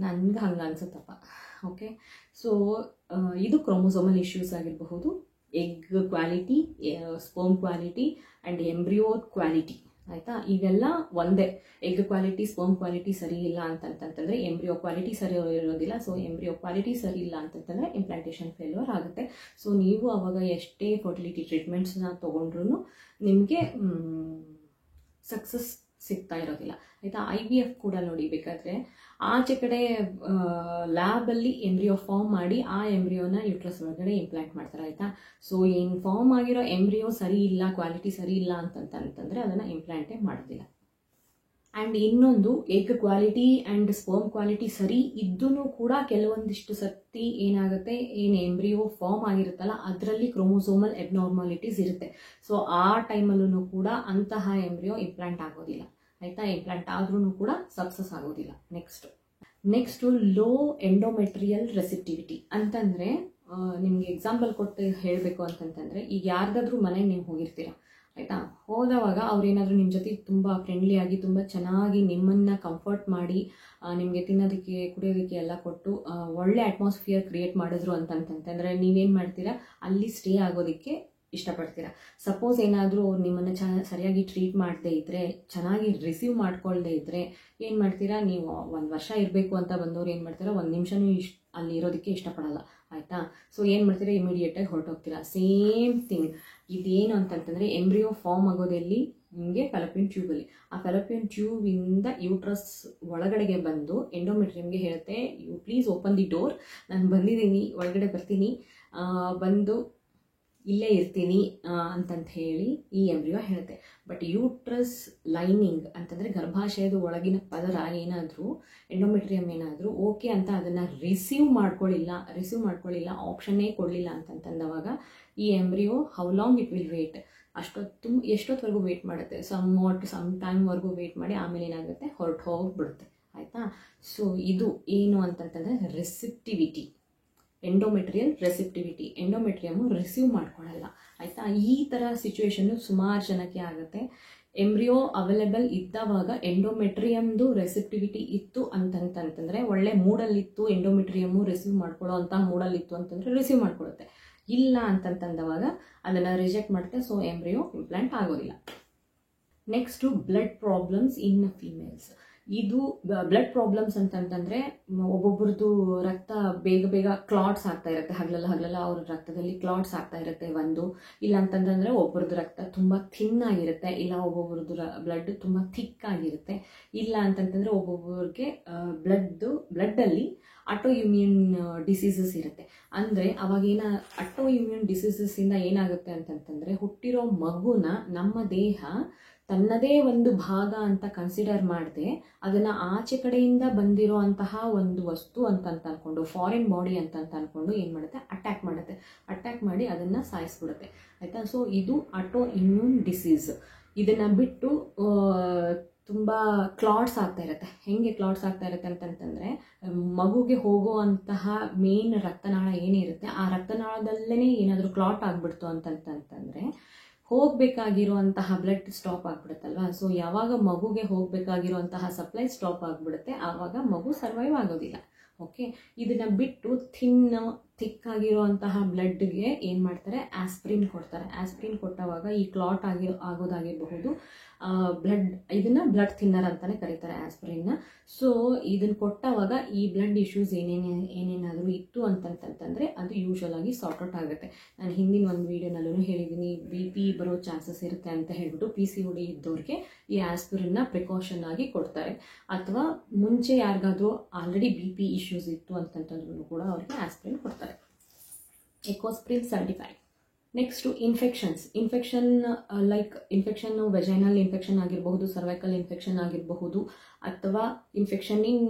Speaker 1: ನನ್ಗೆ ಹಂಗೆ ಅನ್ಸುತ್ತಪ್ಪ. ಓಕೆ, ಸೊ ಇದು ಕ್ರೋಮೋಸೋಮಲ್ ಇಶ್ಯೂಸ್ ಆಗಿರಬಹುದು, egg quality, sperm quality and embryo quality, ಆಯಿತಾ. ಇವೆಲ್ಲ ಒಂದೇ. ಎಗ್ ಕ್ವಾಲಿಟಿ ಸ್ಪರ್ಮ್ ಕ್ವಾಲಿಟಿ ಸರಿ ಇಲ್ಲ ಅಂತಂತಂದರೆ ಎಂಬ್ರಿಯೋ ಕ್ವಾಲಿಟಿ ಸರಿ ಇರೋದಿಲ್ಲ. ಸೊ ಎಂಬ್ರಿಯೋ ಕ್ವಾಲಿಟಿ ಸರಿ ಇಲ್ಲ ಅಂತಂತಂದರೆ ಇಂಪ್ಲಾಂಟೇಷನ್ ಫೇಲ್ಯೂರ್ ಆಗುತ್ತೆ. ಸೊ ನೀವು ಅವಾಗ ಎಷ್ಟೇ ಫರ್ಟಿಲಿಟಿ ಟ್ರೀಟ್ಮೆಂಟ್ಸ್ನ ತೊಗೊಂಡ್ರೂ ನಿಮಗೆ ಸಕ್ಸಸ್ ಸಿಗ್ತಾ ಇರೋದಿಲ್ಲ, ಆಯಿತಾ. IVF ಕೂಡ ನೋಡಿ, ಬೇಕಾದರೆ ಆಚೆ ಕಡೆ ಲ್ಯಾಬಲ್ಲಿ ಎಂಬ್ರಿಯೋ ಫಾರ್ಮ್ ಮಾಡಿ ಆ ಎಂಬ್ರಿಯೋನ ಯೂಟ್ರಸ್ ಒಳಗಡೆ ಇಂಪ್ಲಾಂಟ್ ಮಾಡ್ತಾರೆ, ಆಯಿತಾ. ಸೊ ಏನು ಫಾರ್ಮ್ ಆಗಿರೋ ಎಂಬ್ರಿಯೋ ಸರಿ ಇಲ್ಲ, ಕ್ವಾಲಿಟಿ ಸರಿ ಇಲ್ಲ ಅಂತಂತಂದರೆ ಅದನ್ನು ಇಂಪ್ಲಾಂಟೇ ಮಾಡೋದಿಲ್ಲ. ಆ್ಯಂಡ್ ಇನ್ನೊಂದು, egg quality and sperm quality ಸರಿ ಇದ್ದೂ ಕೂಡ ಕೆಲವೊಂದಿಷ್ಟು ಸತಿ ಏನಾಗುತ್ತೆ, ಏನು ಎಂಬ್ರಿಯೋ ಫಾರ್ಮ್ ಆಗಿರುತ್ತಲ್ಲ ಅದರಲ್ಲಿ ಕ್ರೋಮೋಸೋಮಲ್ ಎಬ್ನಾರ್ಮಾಲಿಟೀಸ್ ಇರುತ್ತೆ. ಸೊ ಆ ಟೈಮಲ್ಲೂ ಕೂಡ ಅಂತಹ ಎಂಬ್ರಿಯೋ ಇಂಪ್ಲಾಂಟ್ ಆಗೋದಿಲ್ಲ, ಆಯಿತಾ. ಇಂಪ್ಲಾಂಟ್ ಆದ್ರೂ ಕೂಡ ಸಕ್ಸಸ್ ಆಗೋದಿಲ್ಲ. ನೆಕ್ಸ್ಟು ಲೋ ಎಂಡೋಮೆಟ್ರಿಯಲ್ ರೆಸಿಪ್ಟಿವಿಟಿ ಅಂತಂದರೆ, ನಿಮಗೆ ಎಕ್ಸಾಂಪಲ್ ಕೊಟ್ಟು ಹೇಳಬೇಕು ಅಂತಂತಂದರೆ, ಈಗ ಯಾರ್ದಾದ್ರೂ ಮನೆಗೆ ನೀವು ಹೋಗಿರ್ತೀರ, ಆಯಿತಾ. ಹೋದವಾಗ ಅವ್ರೇನಾದರೂ ನಿಮ್ಮ ಜೊತೆ ತುಂಬ ಫ್ರೆಂಡ್ಲಿಯಾಗಿ ತುಂಬ ಚೆನ್ನಾಗಿ ನಿಮ್ಮನ್ನು ಕಂಫರ್ಟ್ ಮಾಡಿ ನಿಮಗೆ ತಿನ್ನೋದಕ್ಕೆ ಕುಡಿಯೋದಕ್ಕೆ ಎಲ್ಲ ಕೊಟ್ಟು ಒಳ್ಳೆ ಅಟ್ಮಾಸ್ಫಿಯರ್ ಕ್ರಿಯೇಟ್ ಮಾಡಿದ್ರು ಅಂತಂತಂದರೆ ನೀವೇನು ಮಾಡ್ತೀರಾ, ಅಲ್ಲಿ ಸ್ಟೇ ಆಗೋದಕ್ಕೆ ಇಷ್ಟಪಡ್ತೀರಾ. ಸಪೋಸ್ ಏನಾದರೂ ಅವ್ರು ನಿಮ್ಮನ್ನು ಸರಿಯಾಗಿ ಟ್ರೀಟ್ ಮಾಡದೇ ಇದ್ದರೆ, ಚೆನ್ನಾಗಿ ರಿಸೀವ್ ಮಾಡ್ಕೊಳ್ದೇ ಇದ್ದರೆ ಏನು ಮಾಡ್ತೀರಾ, ನೀವು 1 ವರ್ಷ ಇರಬೇಕು ಅಂತ ಬಂದವ್ರು ಏನು ಮಾಡ್ತೀರಾ, 1 ನಿಮಿಷನೂ ಅಲ್ಲಿ ಇರೋದಕ್ಕೆ ಇಷ್ಟಪಡಲ್ಲ, ಆಯಿತಾ. ಸೊ ಏನು ಮಾಡ್ತೀರಾ, ಇಮಿಡಿಯೇಟಾಗಿ ಹೊರಟೋಗ್ತೀರಾ. ಸೇಮ್ ಥಿಂಗ್ ಇದೇನು ಅಂತಂತಂದರೆ ಎಂಬ್ರಿಯೋ ಫಾರ್ಮ್ ಆಗೋದೆಲ್ಲಿ, ನಿಮಗೆ ಫೆಲೋಪಿಯನ್ ಟ್ಯೂಬಲ್ಲಿ. ಆ ಫೆಲೋಪಿಯನ್ ಟ್ಯೂಬಿಂದ ಯೂಟ್ರಸ್ ಒಳಗಡೆಗೆ ಬಂದು ಎಂಡೋಮೆಟ್ರಿಯಮ್ಗೆ ಹೇಳುತ್ತೆ, you please open the door, ನಾನು ಬಂದಿದ್ದೀನಿ, ಒಳಗಡೆ ಬರ್ತೀನಿ, ಬಂದು ಇಲ್ಲೇ ಇರ್ತೀನಿ ಅಂತಂತ ಹೇಳಿ ಈ ಎಂಬ್ರಿಯೋ ಹೇಳುತ್ತೆ. ಬಟ್ ಯೂಟ್ರಸ್ ಲೈನಿಂಗ್ ಅಂತಂದರೆ ಗರ್ಭಾಶಯದ ಒಳಗಿನ ಪದರ ಏನಾದರೂ, ಎಂಡೋಮೆಟ್ರಿಯಮ್ ಏನಾದರೂ ಓಕೆ ಅಂತ ಅದನ್ನು ರಿಸೀವ್ ಮಾಡ್ಕೊಳ್ಳಿಲ್ಲ, ಆಪ್ಷನ್ನೇ ಕೊಡಲಿಲ್ಲ ಅಂತಂತಂದವಾಗ ಈ embryo how long it will wait, ಎಷ್ಟೊತ್ತವರೆಗೂ ವೇಟ್ ಮಾಡುತ್ತೆ, ಸಮ್ ಟೈಮ್ವರೆಗೂ ವೇಟ್ ಮಾಡಿ ಆಮೇಲೆ ಏನಾಗುತ್ತೆ, ಹೋಗ್ಬಿಡುತ್ತೆ, ಆಯಿತಾ. ಸೊ ಇದು ಏನು ಅಂತಂತಂದರೆ ರೆಸಿಪ್ಟಿವಿಟಿ, ಎಂಡೋಮೆಟ್ರಿಯಲ್ ರೆಸಿಪ್ಟಿವಿಟಿ. ಎಂಡೋಮೆಟ್ರಿಯಮು ರಿಸೀವ್ ಮಾಡ್ಕೊಳ್ಳಲ್ಲ, ಆಯಿತಾ. ಈ ಥರ ಸಿಚುವೇಶನ್ನು ಸುಮಾರು ಜನಕ್ಕೆ ಆಗುತ್ತೆ. ಎಂಬ್ರಿಯೋ ಅವೈಲೇಬಲ್ ಇದ್ದವಾಗ ಎಂಡೋಮೆಟ್ರಿಯಮ್ದು ರೆಸಿಪ್ಟಿವಿಟಿ ಇತ್ತು ಅಂತಂತಂದರೆ ಒಳ್ಳೆ ಮೂಡಲ್ಲಿತ್ತು, ಎಂಡೋಮೆಟ್ರಿಯಮು ರಿಸೀವ್ ಮಾಡ್ಕೊಳ್ಳೋ ಅಂಥ ಮೂಡಲ್ಲಿತ್ತು ಅಂತಂದರೆ ರಿಸೀವ್ ಮಾಡ್ಕೊಳ್ಳುತ್ತೆ. ಇಲ್ಲ ಅಂತಂತಂದವಾಗ ಅದನ್ನು ರಿಜೆಕ್ಟ್ ಮಾಡುತ್ತೆ. ಸೊ ಎಂಬ್ರಿಯೋ ಇಂಪ್ಲಾಂಟ್ ಆಗೋದಿಲ್ಲ. Next blood problems in females. ಇದು ಬ್ಲಡ್ ಪ್ರಾಬ್ಲಮ್ಸ್ ಅಂತಂತಂದರೆ ಒಬ್ಬೊಬ್ರದ್ದು ರಕ್ತ ಬೇಗ ಕ್ಲಾಟ್ಸ್ ಆಗ್ತಾ ಇರುತ್ತೆ, ಹಗಲೆಲ್ಲ ಅವ್ರ ರಕ್ತದಲ್ಲಿ ಕ್ಲಾಟ್ಸ್ ಆಗ್ತಾ ಇರುತ್ತೆ ಒಂದು. ಇಲ್ಲ ಅಂತಂತಂದರೆ ಒಬ್ಬರದ್ದು ರಕ್ತ ತುಂಬ ಥಿನ್ ಆಗಿರುತ್ತೆ, ಇಲ್ಲ ಒಬ್ಬೊಬ್ರದ್ದು ಬ್ಲಡ್ ತುಂಬ ಥಿಕ್ ಆಗಿರುತ್ತೆ. ಇಲ್ಲ ಅಂತಂತಂದರೆ ಒಬ್ಬೊಬ್ಬರಿಗೆ ಬ್ಲಡ್ಡಲ್ಲಿ ಆಟೋ ಇಮ್ಯೂನ್ ಡಿಸೀಸಸ್ ಇರುತ್ತೆ. ಅಂದರೆ ಅವಾಗೇನ ಆಟೋ ಇಮ್ಯೂನ್ ಡಿಸೀಸಸ್ಸಿಂದ ಏನಾಗುತ್ತೆ ಅಂತಂತಂದರೆ ಹುಟ್ಟಿರೋ ಮಗುನ ನಮ್ಮ ದೇಹ ತನ್ನದೇ ಒಂದು ಭಾಗ ಅಂತ ಕನ್ಸಿಡರ್ ಮಾಡದೆ ಅದನ್ನು ಆಚೆ ಕಡೆಯಿಂದ ಬಂದಿರೋ ಅಂತಹ ಒಂದು ವಸ್ತು ಅಂತ ಅಂದ್ಕೊಂಡು, ಫಾರಿನ್ ಬಾಡಿ ಅಂತ ಅಂದ್ಕೊಂಡು ಏನು ಮಾಡುತ್ತೆ, ಅಟ್ಯಾಕ್ ಮಾಡಿ ಅದನ್ನು ಸಾಯಿಸ್ಬಿಡುತ್ತೆ, ಆಯಿತಾ. ಸೊ ಇದು ಆಟೋ ಇಮ್ಯೂನ್ ಡಿಸೀಸ್. ಇದನ್ನು ಬಿಟ್ಟು ತುಂಬ ಕ್ಲಾಟ್ಸ್ ಆಗ್ತಾ ಇರುತ್ತೆ. ಹೆಂಗೆ ಕ್ಲಾಟ್ಸ್ ಆಗ್ತಾ ಇರುತ್ತೆ ಅಂತಂತಂದರೆ, ಮಗುಗೆ ಹೋಗುವಂತಹ ಮೇನ್ ರಕ್ತನಾಳ ಏನಿರುತ್ತೆ ಆ ರಕ್ತನಾಳದಲ್ಲೇ ಏನಾದರೂ ಕ್ಲಾಟ್ ಆಗಿಬಿಡ್ತು ಅಂತಂತಂದರೆ ಹೋಗಬೇಕಾಗಿರುವಂತಹ ಬ್ಲಡ್ ಸ್ಟಾಪ್ ಆಗಿಬಿಡುತ್ತಲ್ವ. ಸೊ ಯಾವಾಗ ಮಗುಗೆ ಹೋಗಬೇಕಾಗಿರುವಂತಹ ಸಪ್ಲೈ ಸ್ಟಾಪ್ ಆಗಿಬಿಡುತ್ತೆ, ಆವಾಗ ಮಗು ಸರ್ವೈವ್ ಆಗೋದಿಲ್ಲ. ಓಕೆ, ಇದನ್ನು ಬಿಟ್ಟು ಥಿಕ್ಕಾಗಿರುವಂತಹ ಬ್ಲಡ್ಗೆ ಏನು ಮಾಡ್ತಾರೆ, ಆಸ್ಪ್ರಿನ್ ಕೊಡ್ತಾರೆ. ಆಸ್ಪ್ರಿನ್ ಕೊಟ್ಟವಾಗ ಈ ಕ್ಲಾಟ್ ಆಗೋದಾಗಿರಬಹುದು, ಇದನ್ನು ಬ್ಲಡ್ ಥಿನ್ನರ್ ಅಂತಲೇ ಕರೀತಾರೆ ಆಸ್ಪ್ರಿನ್ನ. ಸೊ ಇದನ್ನು ಕೊಟ್ಟವಾಗ ಈ ಬ್ಲಡ್ ಇಶ್ಯೂಸ್ ಏನೇನಾದರೂ ಇತ್ತು ಅಂತಂತಂದರೆ ಅದು ಯೂಶ್ವಲ್ ಆಗಿ ಸಾರ್ಟ್ ಔಟ್ ಆಗುತ್ತೆ. ನಾನು ಹಿಂದಿನ ಒಂದು ವೀಡಿಯೋನಲ್ಲೂ ಹೇಳಿದ್ದೀನಿ, BP ಬರೋ ಚಾನ್ಸಸ್ ಇರುತ್ತೆ ಅಂತ ಹೇಳ್ಬಿಟ್ಟು PCOD ಇದ್ದವ್ರಿಗೆ ಈ ಆಸ್ಪಿರಿನ್ನ ಪ್ರಿಕಾಷನ್ ಆಗಿ ಕೊಡ್ತಾರೆ. ಅಥವಾ ಮುಂಚೆ ಯಾರಿಗಾದ್ರೂ ಆಲ್ರೆಡಿ BP ಇಶ್ಯೂಸ್ ಇತ್ತು ಅಂತಂತಂದ್ರೂ ಕೂಡ ಅವ್ರಿಗೆ ಆಸ್ಪಿರಿನ್ ಕೊಡ್ತಾರೆ. Ecosprin certified. Next infection like infection vaginal infection ಆಗಿರಬಹುದು, ಸರ್ವೈಕಲ್ ಇನ್ಫೆಕ್ಷನ್ ಆಗಿರಬಹುದು, ಅಥವಾ ಇನ್ಫೆಕ್ಷನ್ ಇನ್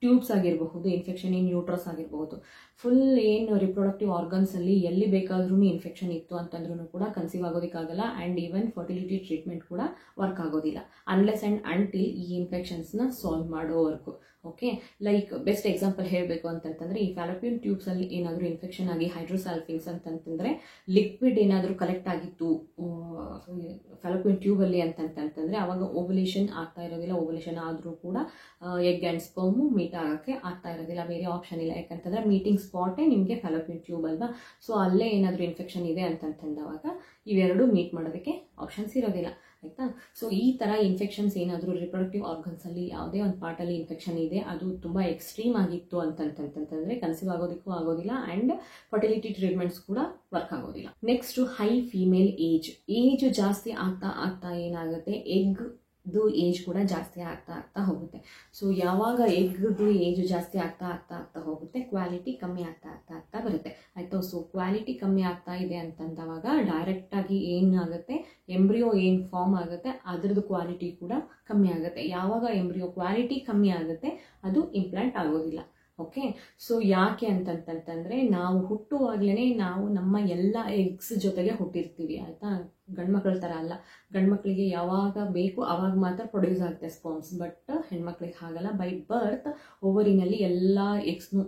Speaker 1: ಟ್ಯೂಬ್ಸ್ ಆಗಿರಬಹುದು, ಇನ್ಫೆಕ್ಷನ್ ಇನ್ ಯೂಟ್ರಸ್ ಆಗಿರಬಹುದು. ಫುಲ್ ಏನು ರಿಪ್ರೊಡಕ್ಟಿವ್ ಆರ್ಗನ್ಸಲ್ಲಿ ಎಲ್ಲಿ ಬೇಕಾದ್ರೂ ಇನ್ಫೆಕ್ಷನ್ ಇತ್ತು ಅಂತಂದ್ರೂ ಕೂಡ ಕನ್ಸೀವ್ ಆಗೋದಕ್ಕಾಗಲ್ಲ. ಆ್ಯಂಡ್ ಈವನ್ ಫರ್ಟಿಲಿಟಿ ಟ್ರೀಟ್ಮೆಂಟ್ ಕೂಡ ವರ್ಕ್ ಆಗೋದಿಲ್ಲ ಅನ್ಲೆಸ್ ಆ್ಯಂಡ್ ಅಂಟಿಲ್ ಈ ಇನ್ಫೆಕ್ಷನ್ಸ್ನ ಸಾಲ್ವ್ ಮಾಡೋವರೆಗೂ. ಓಕೆ, ಲೈಕ್ ಬೆಸ್ಟ್ ಎಕ್ಸಾಂಪಲ್ ಹೇಳಬೇಕು ಅಂತಂತಂದರೆ, ಈ ಫ್ಯಾಲೋಪಿಯನ್ ಟ್ಯೂಬ್ಸಲ್ಲಿ ಏನಾದರೂ ಇನ್ಫೆಕ್ಷನ್ ಆಗಿ ಹೈಡ್ರೋಸಾಲ್ಫಿನ್ಸ್ ಅಂತಂತಂದರೆ ಲಿಕ್ವಿಡ್ ಏನಾದರೂ ಕಲೆಕ್ಟ್ ಆಗಿತ್ತು ಫ್ಯಾಲೋಪಿಯನ್ ಟ್ಯೂಬಲ್ಲಿ ಅಂತಂತಂದರೆ ಆವಾಗ ಓವಲೇಷನ್ ಆಗ್ತಾ ಇರೋದಿಲ್ಲ. ಓವಲೇಷನ್ ಆದರೂ ಕೂಡ ಎಗ್ ಆ್ಯಂಡ್ ಸ್ಪರ್ಮು ಮೀಟ್ ಆಗೋಕ್ಕೆ ಆಗ್ತಾ ಇರೋದಿಲ್ಲ. ಬೇರೆ ಆಪ್ಷನ್ ಇಲ್ಲ, ಯಾಕಂತಂದರೆ ಮೀಟಿಂಗ್ ಸ್ಪಾಟೇ ನಿಮಗೆ ಫ್ಯಾಲೋಪಿಯನ್ ಟ್ಯೂಬ್ ಅಲ್ವಾ. ಸೊ ಅಲ್ಲೇ ಏನಾದರೂ ಇನ್ಫೆಕ್ಷನ್ ಇದೆ ಅಂತಂತಂದವಾಗ ಇವೆರಡು ಮೀಟ್ ಮಾಡೋದಕ್ಕೆ ಆಪ್ಷನ್ಸ್ ಇರೋದಿಲ್ಲ, ಆಯಿತಾ. ಸೊ ಈ ಥರ ಇನ್ಫೆಕ್ಷನ್ಸ್ ಏನಾದರೂ ರಿಪ್ರೊಡಕ್ಟಿವ್ ಆರ್ಗನ್ಸಲ್ಲಿ ಯಾವುದೇ ಒಂದು ಪಾರ್ಟಲ್ಲಿ ಇನ್ಫೆಕ್ಷನ್ ಇದೆ, ಅದು ತುಂಬ ಎಕ್ಸ್ಟ್ರೀಮ್ ಆಗಿತ್ತು ಅಂತಂತಂತಂದರೆ ಕನ್ಸೀವ್ ಆಗೋದಕ್ಕೂ ಆಗೋದಿಲ್ಲ ಆ್ಯಂಡ್ ಫರ್ಟಿಲಿಟಿ ಟ್ರೀಟ್ಮೆಂಟ್ಸ್ ಕೂಡ ವರ್ಕ್ ಆಗೋದಿಲ್ಲ. ನೆಕ್ಸ್ಟು ಹೈ ಫೀಮೇಲ್ ಏಜ್ ಜಾಸ್ತಿ ಆಗ್ತಾ ಏನಾಗುತ್ತೆ, ಎಗ್ದು ಏಜ್ ಕೂಡ ಜಾಸ್ತಿ ಆಗ್ತಾ ಹೋಗುತ್ತೆ. ಸೊ ಯಾವಾಗ ಎಗ್ದು ಏಜ್ ಜಾಸ್ತಿ ಆಗ್ತಾ ಹೋಗುತ್ತೆ, ಕ್ವಾಲಿಟಿ ಕಮ್ಮಿ ಆಗ್ತಾ ಬರುತ್ತೆ, ಆಯಿತಾ. ಸೊ ಕ್ವಾಲಿಟಿ ಕಮ್ಮಿ ಆಗ್ತಾ ಇದೆ ಅಂತಂದವಾಗ ಡೈರೆಕ್ಟಾಗಿ ಏನಾಗುತ್ತೆ, ಎಂಬ್ರಿಯೋ ಏನು ಫಾರ್ಮ್ ಆಗುತ್ತೆ ಅದರದ್ದು ಕ್ವಾಲಿಟಿ ಕೂಡ ಕಮ್ಮಿ ಆಗುತ್ತೆ. ಯಾವಾಗ ಎಂಬ್ರಿಯೋ ಕ್ವಾಲಿಟಿ ಕಮ್ಮಿ ಆಗುತ್ತೆ ಅದು ಇಂಪ್ಲಾಂಟ್ ಆಗೋದಿಲ್ಲ. ಓಕೆ, ಸೊ ಯಾಕೆ ಅಂತಂತಂದರೆ ನಾವು ಹುಟ್ಟುವಾಗಲೇ ನಾವು ನಮ್ಮ ಎಲ್ಲ ಎಗ್ಸ್ ಜೊತೆಗೆ ಹುಟ್ಟಿರ್ತೀವಿ, ಆಯಿತಾ. ಗಂಡ್ಮಕ್ಳ ಥರ ಅಲ್ಲ, ಗಂಡ್ಮಕ್ಳಿಗೆ ಯಾವಾಗ ಬೇಕು ಆವಾಗ ಮಾತ್ರ ಪ್ರೊಡ್ಯೂಸ್ ಆಗುತ್ತೆ ಸ್ಪರ್ಮ್ಸ್. ಬಟ್ ಹೆಣ್ಮಕ್ಳಿಗೆ ಹಾಗಲ್ಲ, ಬೈ ಬರ್ತ್ ಓವರಿನಲ್ಲಿ ಎಲ್ಲ ಎಗ್ಸ್ನು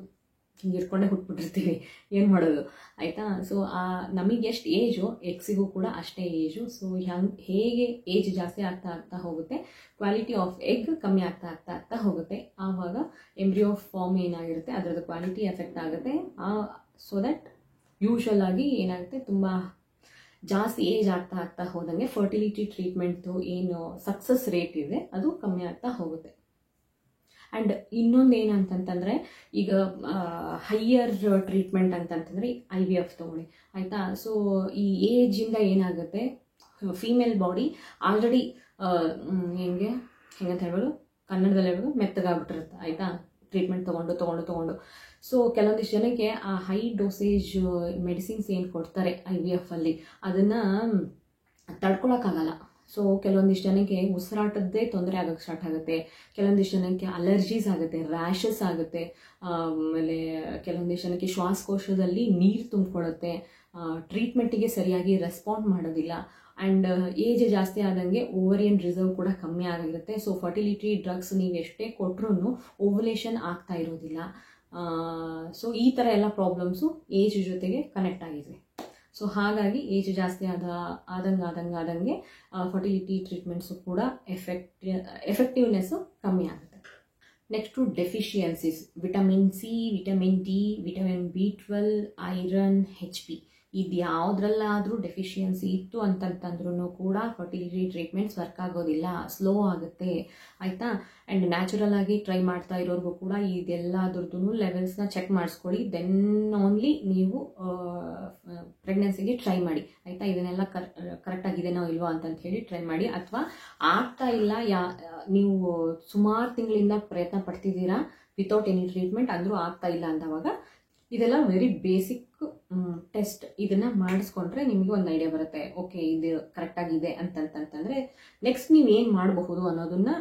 Speaker 1: ಹಿಂಗೆ ಇಟ್ಕೊಂಡೇ ಹುಟ್ಬಿಟ್ಟಿರ್ತೀವಿ, ಏನು ಮಾಡೋದು, ಆಯಿತಾ. ಸೊ ನಮಗೆ ಎಷ್ಟು ಏಜು ಎಗ್ಸಿಗೂ ಕೂಡ ಅಷ್ಟೇ ಏಜು. ಸೊ ಹೇಗೆ ಏಜ್ ಜಾಸ್ತಿ ಆಗ್ತಾ ಹೋಗುತ್ತೆ, ಕ್ವಾಲಿಟಿ ಆಫ್ ಎಗ್ ಕಮ್ಮಿ ಆಗ್ತಾ ಹೋಗುತ್ತೆ. ಆವಾಗ ಎಂಬ್ರಿಯೋ ಫಾರ್ಮ್ ಏನಾಗಿರುತ್ತೆ ಅದರದ್ದು ಕ್ವಾಲಿಟಿ ಎಫೆಕ್ಟ್ ಆಗುತ್ತೆ. ಸೊ ದಟ್ ಯೂಶ್ವಲ್ ಆಗಿ ಏನಾಗುತ್ತೆ, ತುಂಬ ಜಾಸ್ತಿ ಏಜ್ ಆಗ್ತಾ ಹೋದಂಗೆ ಫರ್ಟಿಲಿಟಿ ಟ್ರೀಟ್ಮೆಂಟ್ದು ಏನು ಸಕ್ಸಸ್ ರೇಟ್ ಇದೆ ಅದು ಕಮ್ಮಿ ಆಗ್ತಾ ಹೋಗುತ್ತೆ. ಆ್ಯಂಡ್ ಇನ್ನೊಂದು ಏನಂತಂತಂದರೆ, ಈಗ ಹೈಯರ್ ಟ್ರೀಟ್ಮೆಂಟ್ ಅಂತಂತಂದರೆ IVF ತೊಗೊಳ್ಳಿ, ಆಯಿತಾ. ಸೊ ಈ ಏಜಿಂದ ಏನಾಗುತ್ತೆ, ಫೀಮೇಲ್ ಬಾಡಿ ಆಲ್ರೆಡಿ ಹೆಂಗಂತ ಹೇಳ್ಬೋದು, ಕನ್ನಡದಲ್ಲಿ ಹೇಳ್ಬೋದು ಮೆತ್ತಗಾಗ್ಬಿಟ್ಟಿರುತ್ತೆ, ಆಯಿತಾ, ಟ್ರೀಟ್ಮೆಂಟ್ ತೊಗೊಂಡು. ಸೊ ಕೆಲವೊಂದಿಷ್ಟು ಜನಕ್ಕೆ ಆ ಹೈ ಡೋಸೇಜ್ ಮೆಡಿಸಿನ್ಸ್ ಏನು ಕೊಡ್ತಾರೆ IVF ಅಲ್ಲಿ ಅದನ್ನು ತಡ್ಕೊಳಕ್ಕಾಗಲ್ಲ. ಸೊ ಕೆಲವೊಂದಿಷ್ಟು ಜನಕ್ಕೆ ಉಸಿರಾಟದ್ದೇ ತೊಂದರೆ ಆಗೋಕ್ಕೆ ಸ್ಟಾರ್ಟ್ ಆಗುತ್ತೆ, ಕೆಲವೊಂದಿಷ್ಟು ಜನಕ್ಕೆ ಅಲರ್ಜೀಸ್ ಆಗುತ್ತೆ, ರ್ಯಾಷಸ್ ಆಗುತ್ತೆ, ಆಮೇಲೆ ಕೆಲವೊಂದಿಷ್ಟು ಜನಕ್ಕೆ ಶ್ವಾಸಕೋಶದಲ್ಲಿ ನೀರು ತುಂಬಿಕೊಳ್ಳುತ್ತೆ, ಟ್ರೀಟ್ಮೆಂಟಿಗೆ ಸರಿಯಾಗಿ ರೆಸ್ಪಾಂಡ್ ಮಾಡೋದಿಲ್ಲ. ಆ್ಯಂಡ್ ಏಜ್ ಜಾಸ್ತಿ ಆದಂಗೆ ಓವರಿಯನ್ ರಿಸರ್ವ್ ಕೂಡ ಕಮ್ಮಿ ಆಗಿರುತ್ತೆ. ಸೊ ಫರ್ಟಿಲಿಟಿ ಡ್ರಗ್ಸ್ ನೀವು ಎಷ್ಟೇ ಕೊಟ್ಟರು ಓವಲೇಷನ್ ಆಗ್ತಾ ಇರೋದಿಲ್ಲ. ಸೊ ಈ ಥರ ಎಲ್ಲ ಪ್ರಾಬ್ಲಮ್ಸು ಏಜ್ ಜೊತೆಗೆ ಕನೆಕ್ಟ್ ಆಗಿದೆ. ಸೊ ಹಾಗಾಗಿ ಏಜ್ ಜಾಸ್ತಿ ಆದಂಗೆ ಫರ್ಟಿಲಿಟಿ ಟ್ರೀಟ್ಮೆಂಟ್ಸು ಕೂಡ ಎಫೆಕ್ಟಿವ್ನೆಸ್ಸು ಕಮ್ಮಿ ಆಗುತ್ತೆ. Next deficiencies, vitamin C, vitamin D, vitamin B12, iron, HP, ಇದು ಯಾವುದ್ರಲ್ಲಾದರೂ ಡೆಫಿಷಿಯನ್ಸಿ ಇತ್ತು ಅಂತಂತಂದ್ರೂ ಕೂಡ ಫರ್ಟಿಲಿಟಿ ಟ್ರೀಟ್ಮೆಂಟ್ಸ್ ವರ್ಕ್ ಆಗೋದಿಲ್ಲ, ಸ್ಲೋ ಆಗುತ್ತೆ, ಆಯಿತಾ. ಆ್ಯಂಡ್ ನ್ಯಾಚುರಲ್ ಆಗಿ ಟ್ರೈ ಮಾಡ್ತಾ ಇರೋರ್ಗೂ ಕೂಡ ಇದೆಲ್ಲದ್ರದ್ದು ಲೆವೆಲ್ಸ್ನ ಚೆಕ್ ಮಾಡಿಸ್ಕೊಳ್ಳಿ, ದೆನ್ ಓನ್ಲಿ ನೀವು ಪ್ರೆಗ್ನೆನ್ಸಿಗೆ ಟ್ರೈ ಮಾಡಿ, ಆಯಿತಾ. ಇದನ್ನೆಲ್ಲ ಕರೆಕ್ಟಾಗಿದೆನೋ ಇಲ್ವೋ ಅಂತಂತ ಹೇಳಿ ಟ್ರೈ ಮಾಡಿ. ಅಥವಾ ಆಗ್ತಾ ಇಲ್ಲ, ನೀವು ಸುಮಾರು ತಿಂಗಳಿಂದ ಪ್ರಯತ್ನ ಪಡ್ತಿದ್ದೀರಾ ವಿತೌಟ್ ಎನಿ ಟ್ರೀಟ್ಮೆಂಟ್ ಅಂದರೂ ಆಗ್ತಾ ಇಲ್ಲ ಅಂದವಾಗ ಇದೆಲ್ಲ ವೆರಿ ಬೇಸಿಕ್ ಟೆಸ್ಟ್, ಇದನ್ನು ಮಾಡಿಸ್ಕೊಂಡ್ರೆ ನಿಮಗೆ ಒಂದು ಐಡಿಯಾ ಬರುತ್ತೆ, ಓಕೆ ಇದು ಕರೆಕ್ಟಾಗಿದೆ ಅಂತಂತಂದರೆ ನೆಕ್ಸ್ಟ್ ನೀವು ಏನು ಮಾಡಬಹುದು ಅನ್ನೋದನ್ನು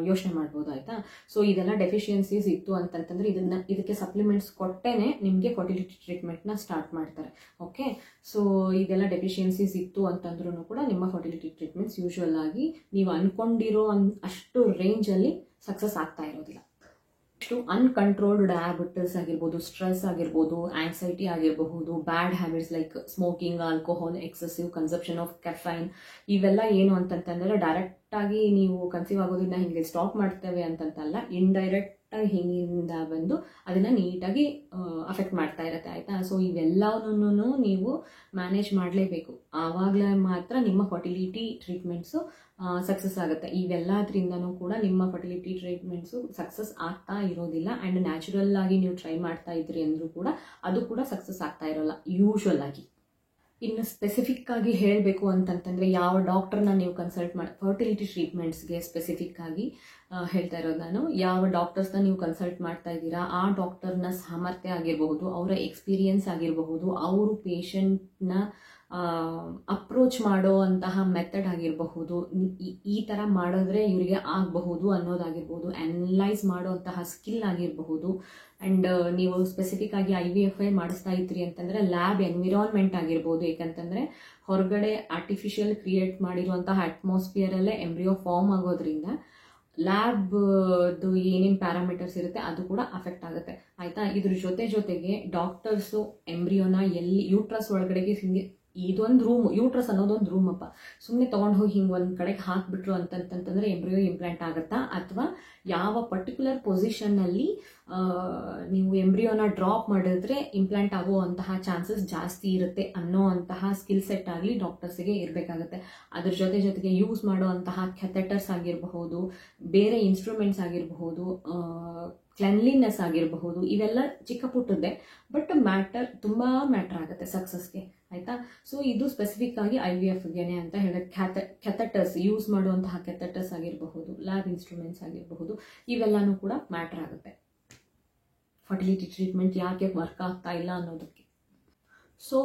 Speaker 1: ಯೋಚನೆ ಮಾಡ್ಬೋದು ಆಯಿತಾ. ಸೊ ಇದೆಲ್ಲ ಡೆಫಿಷಿಯನ್ಸೀಸ್ ಇತ್ತು ಅಂತಂತಂದರೆ ಇದಕ್ಕೆ ಸಪ್ಲಿಮೆಂಟ್ಸ್ ಕೊಟ್ಟೇನೆ ನಿಮಗೆ ಫರ್ಟಿಲಿಟಿ ಟ್ರೀಟ್ಮೆಂಟ್ನ ಸ್ಟಾರ್ಟ್ ಮಾಡ್ತಾರೆ. ಓಕೆ, ಸೊ ಇದೆಲ್ಲ ಡೆಫಿಷಿಯನ್ಸೀಸ್ ಇತ್ತು ಅಂತಂದ್ರೂ ಕೂಡ ನಿಮ್ಮ ಫರ್ಟಿಲಿಟಿ ಟ್ರೀಟ್ಮೆಂಟ್ಸ್ ಯೂಶ್ವಲ್ ಆಗಿ ನೀವು ಅಂದ್ಕೊಂಡಿರೋ ಅಷ್ಟು ರೇಂಜಲ್ಲಿ ಸಕ್ಸಸ್ ಆಗ್ತಾ ಇರೋದಿಲ್ಲ. ಅನ್ಕಂಟ್ರೋಲ್ಡ್ ಹ್ಯಾಬಿಟ್ಸ್ ಆಗಿರ್ಬೋದು, ಸ್ಟ್ರೆಸ್ ಆಗಿರ್ಬೋದು, ಆಂಗ್ಸೈಟಿ ಆಗಿರಬಹುದು, bad habits like smoking, alcohol, excessive consumption of caffeine, ಇವೆಲ್ಲ ಏನು ಅಂತಂತಂದರೆ ಡೈರೆಕ್ಟಾಗಿ ನೀವು ಕನ್ಸೀವ್ ಆಗೋದನ್ನ ಹಿಂಗೆ ಸ್ಟಾಪ್ ಮಾಡ್ತೇವೆ ಅಂತಂತಲ್ಲ, ಇಂಡೈರೆಕ್ಟಾಗಿ ಹಿಂಗಿಂದ ಬಂದು ಅದನ್ನು ನೀಟಾಗಿ ಅಫೆಕ್ಟ್ ಮಾಡ್ತಾ ಇರುತ್ತೆ ಆಯಿತಾ. ಸೊ ಇವೆಲ್ಲವನ್ನೂ ನೀವು ಮ್ಯಾನೇಜ್ ಮಾಡಲೇಬೇಕು, ಆವಾಗಲೇ ಮಾತ್ರ ನಿಮ್ಮ ಫರ್ಟಿಲಿಟಿ ಟ್ರೀಟ್ಮೆಂಟ್ಸು ಸಕ್ಸಸ್ ಆಗುತ್ತೆ. ಇವೆಲ್ಲದ್ರಿಂದನೂ ಕೂಡ ನಿಮ್ಮ ಫರ್ಟಿಲಿಟಿ ಟ್ರೀಟ್ಮೆಂಟ್ಸು ಸಕ್ಸಸ್ ಆಗ್ತಾ ಇರೋದಿಲ್ಲ. ಆ್ಯಂಡ್ ನ್ಯಾಚುರಲ್ ಆಗಿ ನೀವು ಟ್ರೈ ಮಾಡ್ತಾ ಇದ್ರಿ ಅಂದರೂ ಕೂಡ ಅದು ಕೂಡ ಸಕ್ಸಸ್ ಆಗ್ತಾ ಇರೋಲ್ಲ ಯೂಶ್ವಲ್ ಆಗಿ. ಇನ್ನು ಸ್ಪೆಸಿಫಿಕ್ ಆಗಿ ಹೇಳಬೇಕು ಅಂತಂತಂದರೆ ಯಾವ ಡಾಕ್ಟರ್ನ ನೀವು ಕನ್ಸಲ್ಟ್ ಮಾಡಿ ಫರ್ಟಿಲಿಟಿ ಟ್ರೀಟ್ಮೆಂಟ್ಸ್ಗೆ ಸ್ಪೆಸಿಫಿಕ್ ಆಗಿ ಹೇಳ್ತಾ ಇರೋದು ನಾನು, ಯಾವ ಡಾಕ್ಟರ್ಸ್ನ ನೀವು ಕನ್ಸಲ್ಟ್ ಮಾಡ್ತಾ ಇದ್ದೀರಾ ಆ ಡಾಕ್ಟರ್ನ ಸಾಮರ್ಥ್ಯ ಆಗಿರಬಹುದು, ಅವರ ಎಕ್ಸ್ಪೀರಿಯನ್ಸ್ ಆಗಿರಬಹುದು, ಅವರು ಪೇಷಂಟ್ನ ಅಪ್ರೋಚ್ ಮಾಡೋ ಅಂತಹ ಮೆಥಡ್ ಆಗಿರಬಹುದು, ಈ ಥರ ಮಾಡಿದ್ರೆ ಇವರಿಗೆ ಆಗಬಹುದು ಅನ್ನೋದಾಗಿರ್ಬೋದು, ಅನಲೈಸ್ ಮಾಡೋಂತಹ ಸ್ಕಿಲ್ ಆಗಿರಬಹುದು. ಆ್ಯಂಡ್ ನೀವು ಸ್ಪೆಸಿಫಿಕ್ ಆಗಿ IVF ಮಾಡಿಸ್ತಾ ಇದ್ರಿ ಅಂತಂದರೆ ಲ್ಯಾಬ್ ಎನ್ವಿರಾನ್ಮೆಂಟ್ ಆಗಿರ್ಬೋದು, ಏಕೆಂತಂದರೆ ಹೊರಗಡೆ ಆರ್ಟಿಫಿಷಿಯಲ್ ಕ್ರಿಯೇಟ್ ಮಾಡಿರುವಂತಹ ಅಟ್ಮಾಸ್ಫಿಯರಲ್ಲೇ ಎಂಬ್ರಿಯೋ ಫಾರ್ಮ್ ಆಗೋದ್ರಿಂದ ಲ್ಯಾಬ್ದು ಏನೇನು ಪ್ಯಾರಾಮೀಟರ್ಸ್ ಇರುತ್ತೆ ಅದು ಕೂಡ ಅಫೆಕ್ಟ್ ಆಗುತ್ತೆ ಆಯಿತಾ. ಇದ್ರ ಜೊತೆಗೆ ಡಾಕ್ಟರ್ಸು ಎಂಬ್ರಿಯೋನ ಎಲ್ಲಿ ಯೂಟ್ರಸ್ ಒಳಗಡೆಗೆ ಹಿಂಗೆ ಇದೊಂದು ರೂಮ್, ಯೂಟ್ರಸ್ ಅನ್ನೋದೊಂದು ರೂಮ್ ಅಪ್ಪ, ಸುಮ್ಮನೆ ತೊಗೊಂಡು ಹೋಗಿ ಹಿಂಗೆ ಒಂದು ಕಡೆಗೆ ಹಾಕಿಬಿಟ್ರು ಅಂತಂತಂದರೆ ಎಂಬ್ರಿಯೋ ಇಂಪ್ಲಾಂಟ್ ಆಗುತ್ತಾ, ಅಥವಾ ಯಾವ ಪರ್ಟಿಕ್ಯುಲರ್ ಪೊಸಿಷನ್ನಲ್ಲಿ ನೀವು ಎಂಬ್ರಿಯೋನ ಡ್ರಾಪ್ ಮಾಡಿದ್ರೆ ಇಂಪ್ಲಾಂಟ್ ಆಗುವಂತಹ ಚಾನ್ಸಸ್ ಜಾಸ್ತಿ ಇರುತ್ತೆ ಅನ್ನೋ ಅಂತಹ ಸ್ಕಿಲ್ ಸೆಟ್ ಆಗಲಿ ಡಾಕ್ಟರ್ಸಿಗೆ ಇರಬೇಕಾಗುತ್ತೆ. ಅದ್ರ ಜೊತೆಗೆ ಯೂಸ್ ಮಾಡುವಂತಹ ಕ್ಯಾಥೆಟರ್ಸ್ ಆಗಿರಬಹುದು, ಬೇರೆ ಇನ್ಸ್ಟ್ರೂಮೆಂಟ್ಸ್ ಆಗಿರಬಹುದು, ಕ್ಲೆನ್ಲಿನೆಸ್ ಆಗಿರಬಹುದು, ಇವೆಲ್ಲ ಚಿಕ್ಕ ಪುಟ್ಟದ್ದೇ ಬಟ್ ತುಂಬ ಮ್ಯಾಟರ್ ಆಗುತ್ತೆ ಸಕ್ಸಸ್ಗೆ ಆಯಿತಾ. ಸೊ ಇದು ಸ್ಪೆಸಿಫಿಕ್ ಆಗಿ IVFಗೆನೆ ಅಂತ ಹೇಳಿದ್ರೆ ಕ್ಯಾಥೆಟರ್ಸ್ ಯೂಸ್ ಮಾಡುವಂತಹ ಕ್ಯಾಥೆಟರ್ಸ್ ಆಗಿರಬಹುದು, ಲ್ಯಾಬ್ ಇನ್ಸ್ಟ್ರೂಮೆಂಟ್ಸ್ ಆಗಿರಬಹುದು, ಇವೆಲ್ಲನೂ ಕೂಡ ಮ್ಯಾಟರ್ ಆಗುತ್ತೆ ಫರ್ಟಿಲಿಟಿ ಟ್ರೀಟ್ಮೆಂಟ್ ಯಾಕೆ ವರ್ಕ್ ಆಗ್ತಾ ಇಲ್ಲ ಅನ್ನೋದಕ್ಕೆ. ಸೊ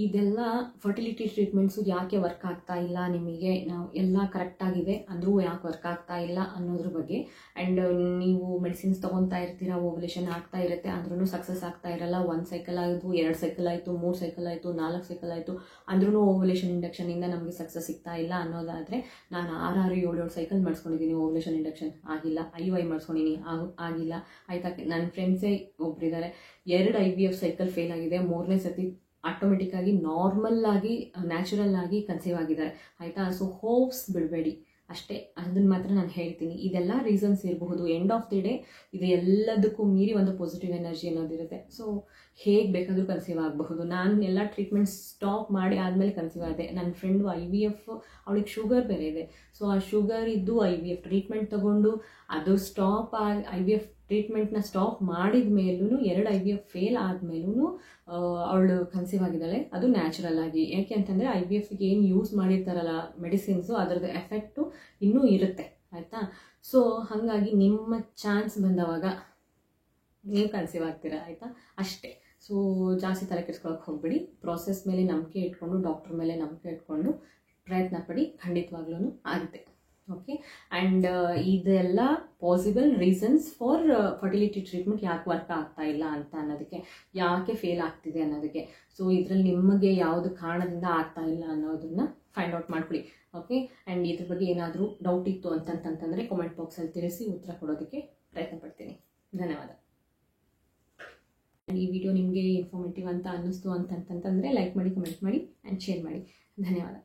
Speaker 1: ಇದೆಲ್ಲ ಫರ್ಟಿಲಿಟಿ ಟ್ರೀಟ್ಮೆಂಟ್ಸು ಯಾಕೆ ವರ್ಕ್ ಆಗ್ತಾ ಇಲ್ಲ, ನಿಮಗೆ ನಾವು ಎಲ್ಲ ಕರೆಕ್ಟಾಗಿದೆ ಅಂದರೂ ಯಾಕೆ ವರ್ಕ್ ಆಗ್ತಾ ಇಲ್ಲ ಅನ್ನೋದ್ರ ಬಗ್ಗೆ. ಆ್ಯಂಡ್ ನೀವು ಮೆಡಿಸಿನ್ಸ್ ತೊಗೊತಾ ಇರ್ತೀರಾ, ಓವ್ಯುಲೇಷನ್ ಆಗ್ತಾ ಇರುತ್ತೆ ಅಂದ್ರೂ ಸಕ್ಸಸ್ ಆಗ್ತಾ ಇರಲ್ಲ. 1 ಸೈಕಲ್ ಆಯಿತು, 2 ಸೈಕಲ್ ಆಯಿತು, 3 ಸೈಕಲ್ ಆಯಿತು, 4 ಸೈಕಲ್ ಆಯಿತು ಅಂದ್ರೂ ಓವ್ಯುಲೇಷನ್ ಇಂಡಕ್ಷನಿಂದ ನಮಗೆ ಸಕ್ಸಸ್ ಸಿಗ್ತಾ ಇಲ್ಲ ಅನ್ನೋದಾದರೆ, ನಾನು 6 7 ಸೈಕಲ್ ಮಾಡಿಸ್ಕೊಂಡಿದ್ದೀನಿ, ಓವ್ಯುಲೇಷನ್ ಇಂಡಕ್ಷನ್ ಆಗಿಲ್ಲ. IUI ಮಾಡಿಸ್ಕೊಂಡಿದ್ದೀನಿ, ಆಗಿಲ್ಲ ಆಯಿತಾ. ನನ್ನ ಫ್ರೆಂಡ್ಸೇ ಒಬ್ಬರಿದ್ದಾರೆ 2 IVF ಸೈಕಲ್ ಫೇಲ್ ಆಗಿದೆ, 3ನೇ ಸತಿ ಆಟೋಮೆಟಿಕ್ ಆಗಿ ನಾರ್ಮಲ್ ಆಗಿ ನ್ಯಾಚುರಲ್ ಆಗಿ ಕನ್ಸೀವ್ ಆಗಿದ್ದಾರೆ ಆಯಿತಾ. ಸೊ ಹೋಪ್ಸ್ ಬಿಡಬೇಡಿ ಅಷ್ಟೇ, ಅದನ್ನು ಮಾತ್ರ ನಾನು ಹೇಳ್ತೀನಿ. ಇದೆಲ್ಲ ರೀಸನ್ಸ್ ಇರಬಹುದು, ಎಂಡ್ ಆಫ್ ದಿ ಡೇ ಇದು ಎಲ್ಲದಕ್ಕೂ ಮೀರಿ ಒಂದು ಪಾಸಿಟಿವ್ ಎನರ್ಜಿ ಅನ್ನೋದಿರುತ್ತೆ. ಸೊ ಹೇಗೆ ಬೇಕಾದರೂ ಕನ್ಸೀವ್ ಆಗಬಹುದು. ನಾನು ಎಲ್ಲ ಟ್ರೀಟ್ಮೆಂಟ್ ಸ್ಟಾಪ್ ಮಾಡಿ ಆದಮೇಲೆ ಕನ್ಸೀವ್ ಆದೆ. ನನ್ನ ಫ್ರೆಂಡು IVF, ಅವಳಿಗೆ ಶುಗರ್ ಬೇರೆ ಇದೆ. ಸೊ ಆ ಶುಗರ್ ಇದ್ದು IVF ಟ್ರೀಟ್ಮೆಂಟ್ ತೊಗೊಂಡು ಅದು ಸ್ಟಾಪ್ ಆಗಿ IVF ಟ್ರೀಟ್ಮೆಂಟ್ನ ಸ್ಟಾಪ್ ಮಾಡಿದ ಮೇಲೂ 2 IVF ಫೇಲ್ ಆದಮೇಲೂ ಅವಳು ಕನ್ಸೀವ್ ಆಗಿದ್ದಾಳೆ, ಅದು ನ್ಯಾಚುರಲ್ ಆಗಿ. ಯಾಕೆ ಅಂತಂದರೆ IVFಗೆ ಏನು ಯೂಸ್ ಮಾಡಿರ್ತಾರಲ್ಲ ಮೆಡಿಸಿನ್ಸು, ಅದರದ್ದು ಎಫೆಕ್ಟು ಇನ್ನೂ ಇರುತ್ತೆ ಆಯಿತಾ. ಸೊ ಹಾಗಾಗಿ ನಿಮ್ಮ ಚಾನ್ಸ್ ಬಂದವಾಗ ನೀವು ಕನ್ಸೀವ್ ಆಗ್ತೀರಾ ಆಯಿತಾ, ಅಷ್ಟೇ. ಸೊ ಜಾಸ್ತಿ ತಲೆ ಕೆಡಿಸ್ಕೊಳಕ್ಕೆ ಹೋಗ್ಬಿಡಿ, ಪ್ರಾಸೆಸ್ ಮೇಲೆ ನಂಬಿಕೆ ಇಟ್ಕೊಂಡು, ಡಾಕ್ಟರ್ ಮೇಲೆ ನಂಬಿಕೆ ಇಟ್ಕೊಂಡು ಪ್ರಯತ್ನ ಪಡಿ, ಖಂಡಿತವಾಗ್ಲೂ ಆಗುತ್ತೆ. ಓಕೆ, ಆ್ಯಂಡ್ ಇದೆಲ್ಲ possible reasons for fertility treatment ಯಾಕೆ ವರ್ಕ್ ಆಗ್ತಾ ಇಲ್ಲ ಅಂತ ಅನ್ನೋದಕ್ಕೆ, ಯಾಕೆ ಫೇಲ್ ಆಗ್ತಿದೆ ಅನ್ನೋದಕ್ಕೆ. ಸೊ ಇದರಲ್ಲಿ ನಿಮಗೆ ಯಾವುದು ಕಾರಣದಿಂದ ಆಗ್ತಾ ಇಲ್ಲ ಅನ್ನೋದನ್ನ ಫೈಂಡ್ ಔಟ್ ಮಾಡ್ಕೊಳ್ಳಿ. ಓಕೆ, ಆ್ಯಂಡ್ ಇದ್ರ ಬಗ್ಗೆ ಏನಾದರೂ ಡೌಟ್ ಇತ್ತು ಅಂತಂತಂದರೆ ಕಾಮೆಂಟ್ ಬಾಕ್ಸಲ್ಲಿ ತಿಳಿಸಿ ಉತ್ತರ ಕೊಡೋದಕ್ಕೆ ಪ್ರಯತ್ನ ಪಡ್ತೀನಿ. ಧನ್ಯವಾದ. ಈ ವಿಡಿಯೋ ನಿಮಗೆ ಇನ್ಫಾರ್ಮೇಟಿವ್ ಅಂತ ಅನ್ನಿಸ್ತು ಅಂತಂತಂದರೆ ಲೈಕ್ ಮಾಡಿ, ಕಮೆಂಟ್ ಮಾಡಿ ಆ್ಯಂಡ್ ಶೇರ್ ಮಾಡಿ. ಧನ್ಯವಾದ.